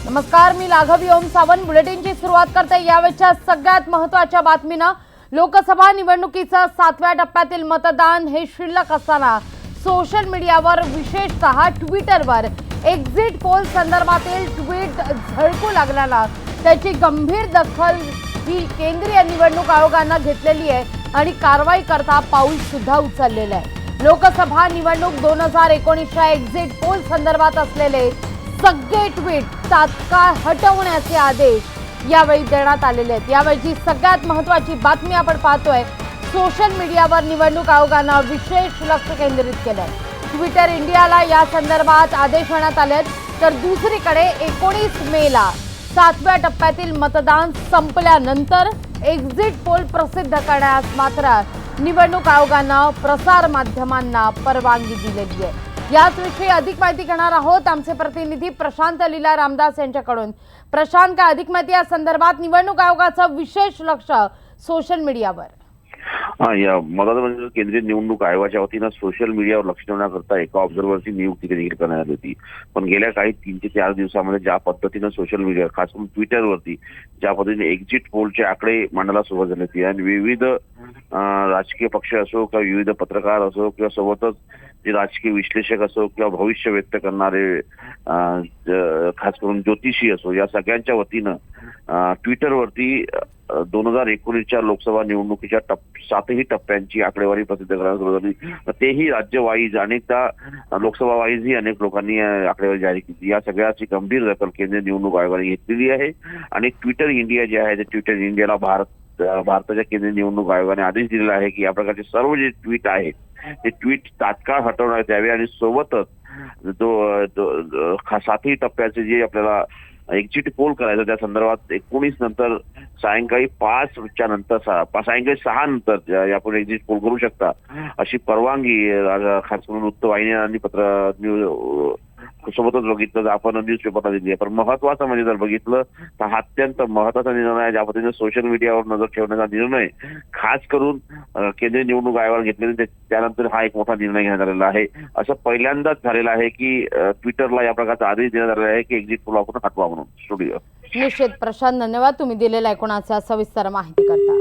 नमस्कार, मी लाघवी ओम सावंत बुलेटिनची सुरुवात करते। यावेळच्या सगळ्यात महत्त्वाच्या बातमीनं लोकसभा निवडणुकीचं 7व्या टप्प्यातील मतदान हे शिल्लक असताना सोशल मीडियावर विशेषतः ट्विटरवर एक्झिट पोल संदर्भातील ट्विट झळकू लागल्यानं त्याची गंभीर दखल ही केंद्रीय निवडणूक आयोगानं घेतलेली आहे आणि कारवाई करता पाऊल सुद्धा उचललेलं आहे। लोकसभा निवडणूक 2019च्या एक्झिट पोल संदर्भात असलेले सगळे ट्विट तात्काळ हटवण्याचे आदेश यावेळी देण्यात आलेले आहेत। यावेळी सगळ्यात महत्त्वाची बातमी आपण पाहतोय, सोशल मीडियावर निवडणूक आयोगानं विशेष लक्ष केंद्रित केलंय। ट्विटर इंडियाला या संदर्भात आदेश देण्यात आले, तर दुसरीकडे 19 मेला 7व्या टप्प्यातील मतदान संपल्यानंतर एक्झिट पोल प्रसिद्ध करण्यास मात्र निवडणूक आयोगानं प्रसार माध्यमांना परवानगी दिलेली आहे। याच विषयी अधिक माहिती घेणार आहोत आमचे प्रतिनिधी प्रशांत लीला रामदास यांच्याकडून। प्रशांत, काय अधिक माहिती या संदर्भात? निवडणूक आयोगाचं विशेष लक्ष सोशल मीडियावर। या मतदान केंद्रीय निवडणूक आयोगाच्या वतीनं सोशल मीडियावर लक्ष ठेवण्याकरता एका ऑब्झर्व्हरची नियुक्ती देखील करण्यात आली होती। पण गेल्या काही 3 ते 4 दिवसांमध्ये ज्या पद्धतीनं सोशल मीडिया, खास करून ट्विटरवरती ज्या पद्धतीने एक्झिट पोलचे आकडे मांडायला सुरुवात झाली होती आणि विविध राजकीय पक्ष असो किंवा विविध पत्रकार असो किंवा सोबतच जे राजकीय विश्लेषक असो किंवा भविष्य व्यक्त करणारे खास करून ज्योतिषी असो, या सगळ्यांच्या वतीनं ट्विटरवरती 2019च्या लोकसभा निवडणुकीच्या 7ही टप्प्यांची आकडेवारी प्रसिद्ध करण्यास सुरुवात झाली। तेही राज्य वाईज, अनेकदा लोकसभा वाईज ही अनेक लोकांनी आकडेवारी जारी केली। या सगळ्याची गंभीर दखल केंद्रीय निवडणूक आयोगाने घेतलेली आहे आणि ट्विटर इंडिया जे आहे ते ट्विटर इंडियाला भारताच्या केंद्रीय निवडणूक आयोगाने आदेश दिलेला आहे की या प्रकारचे सर्व जे ट्विट आहेत ते ट्विट तात्काळ हटवण्यात यावे आणि सोबतच 7ही टप्प्याचे जे आपल्याला एक्झिट पोल करायचं त्या संदर्भात 19 नंतर सायंकाळी 5च्या नंतर सायंकाळी 6 नंतर यापुढे एक्झिट पोल करू शकता अशी परवानगी खास करून वृत्तवाहिन्यांनी सोबतच बघितलं तर आपण न्यूजपेपरला दिली आहे। पण महत्वाचं म्हणजे जर बघितलं तर हा अत्यंत महत्वाचा निर्णय आहे। ज्या पद्धतीने सोशल मीडियावर नजर ठेवण्याचा निर्णय खास करून केंद्रीय निवडणूक आयोगाने घेतलेला, त्यानंतर हा एक मोठा निर्णय घेण्यात आलेला आहे। असं पहिल्यांदाच झालेलं आहे की ट्विटरला या प्रकारचा आदेश देण्यात आलेला आहे की एक्झिट पोल आपण हटवा म्हणून। स्टुडिओ निश्चित प्रशांत, धन्यवाद तुम्ही दिलेल्या एकूणाचा सविस्तर माहिती करता।